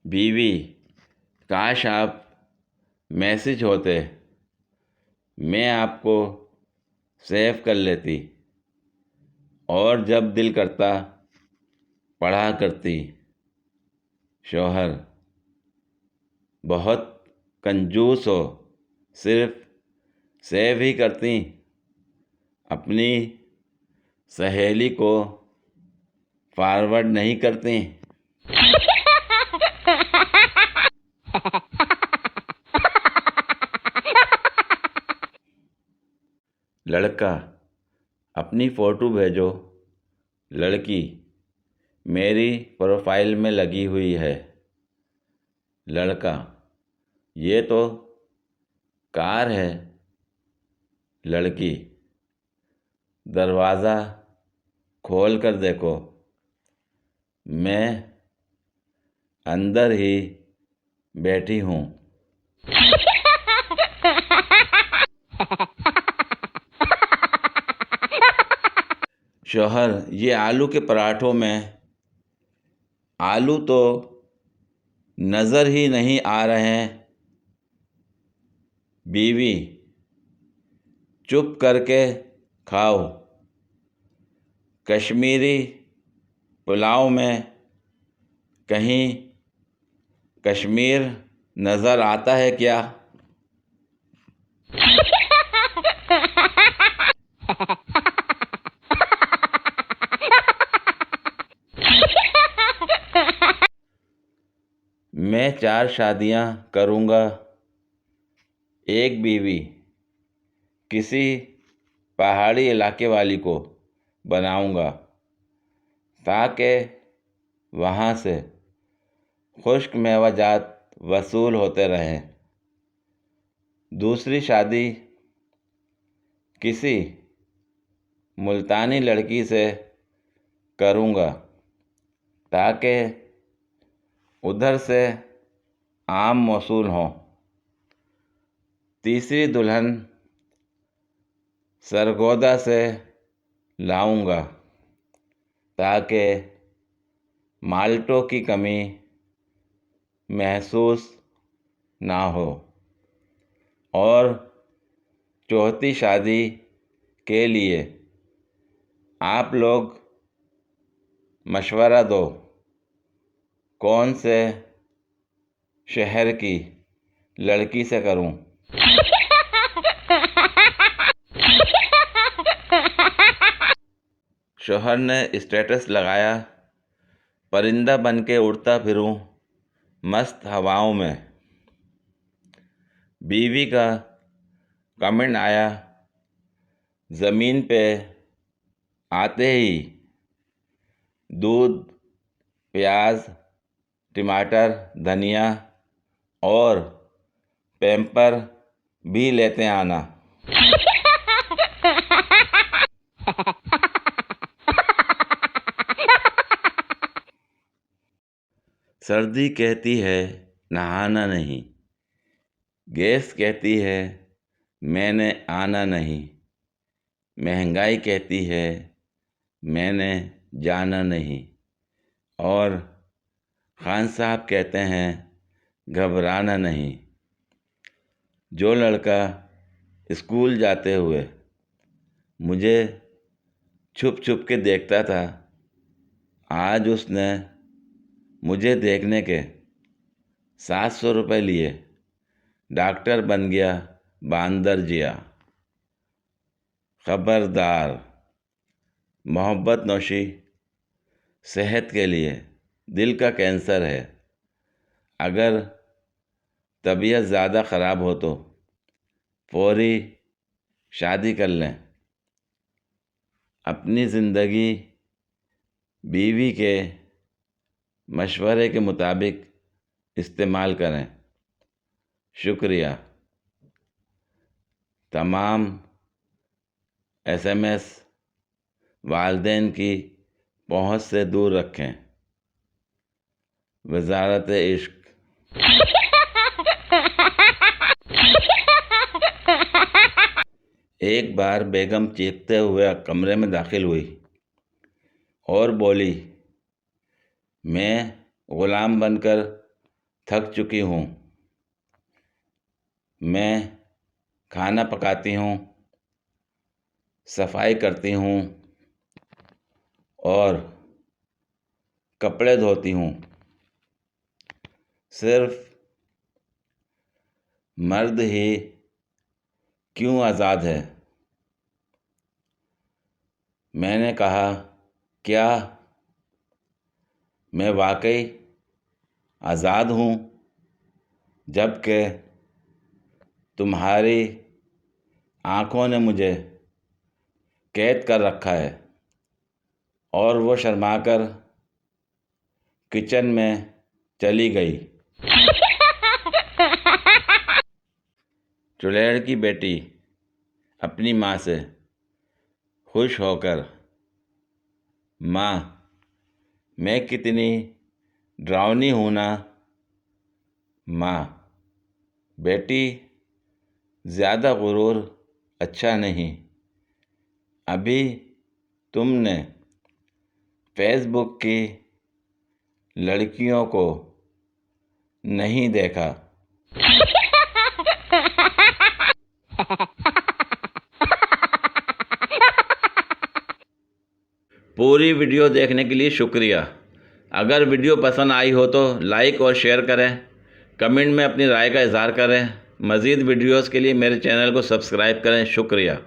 बीवी, काश आप मैसेज होते, मैं आपको सेव कर लेती और जब दिल करता पढ़ा करती। शौहर, बहुत कंजूस हो, सिर्फ सेव ही करती, अपनी सहेली को फॉरवर्ड नहीं करती। लड़का, अपनी फ़ोटो भेजो। लड़की, मेरी प्रोफाइल में लगी हुई है। लड़का, ये तो कार है। लड़की, दरवाज़ा खोल कर देखो, मैं अंदर ही बैठी हूँ। शौहर, ये आलू के पराठों में आलू तो नज़र ही नहीं आ रहे हैं। बीवी, चुप करके खाओ। कश्मीरी पुलाव में कहीं कश्मीर नज़र आता है क्या? मैं 4 शादियां करूंगा, एक बीवी किसी पहाड़ी इलाके वाली को बनाऊंगा ताकि वहाँ से खुश्क मेवाजात वसूल होते रहें। दूसरी शादी किसी मुल्तानी लड़की से करूँगा ताकि उधर से आम मौसूल हों। तीसरी दुल्हन सरगोदा से लाऊंगा ताकि माल्टों की कमी महसूस ना हो। और चौथी शादी के लिए आप लोग मशवरा दो, कौन से शहर की लड़की से करूं? शौहर ने स्टेटस लगाया, परिंदा बन के उड़ता फिरूं मस्त हवाओं में। बीवी का कमेंट आया, ज़मीन पे आते ही दूध, प्याज, टमाटर, धनिया और पैम्पर भी लेते आना। सर्दी कहती है नहाना नहीं, गैस कहती है मैंने आना नहीं, महंगाई कहती है मैंने जाना नहीं, और खान साहब कहते हैं घबराना नहीं। जो लड़का स्कूल जाते हुए मुझे छुप छुप के देखता था, आज उसने मुझे देखने के 700 रुपये लिए डॉक्टर बन गया बांदर जिया। खबरदार, मोहब्बत नौशी सेहत के लिए दिल का कैंसर है। अगर तबीयत ज़्यादा ख़राब हो तो फौरी शादी कर लें। अपनी ज़िंदगी बीवी के मशवरे के मुताबिक इस्तेमाल करें। शुक्रिया। तमाम SMS वालिदैन की पहुँच से दूर रखें। वज़ारत इश्क। एक बार बेगम चीखते हुए कमरे में दाखिल हुई और बोली, मैं ग़ुलाम बनकर थक चुकी हूँ। मैं खाना पकाती हूँ, सफाई करती हूँ और कपड़े धोती हूँ। सिर्फ मर्द ही क्यों आज़ाद है? मैंने कहा, क्या मैं वाकई आज़ाद हूँ, जबकि तुम्हारी आँखों ने मुझे कैद कर रखा है? और वो शर्माकर किचन में चली गई। चुड़ैल की बेटी अपनी माँ से खुश होकर, माँ, मैं कितनी डरावनी हूँ ना। माँ, बेटी, ज़्यादा गुरूर अच्छा नहीं। अभी तुमने फेसबुक की लड़कियों को नहीं देखा। पूरी वीडियो देखने के लिए शुक्रिया। अगर वीडियो पसंद आई हो तो लाइक और शेयर करें, कमेंट में अपनी राय का इज़हार करें। मज़ीद वीडियोस के लिए मेरे चैनल को सब्सक्राइब करें। शुक्रिया।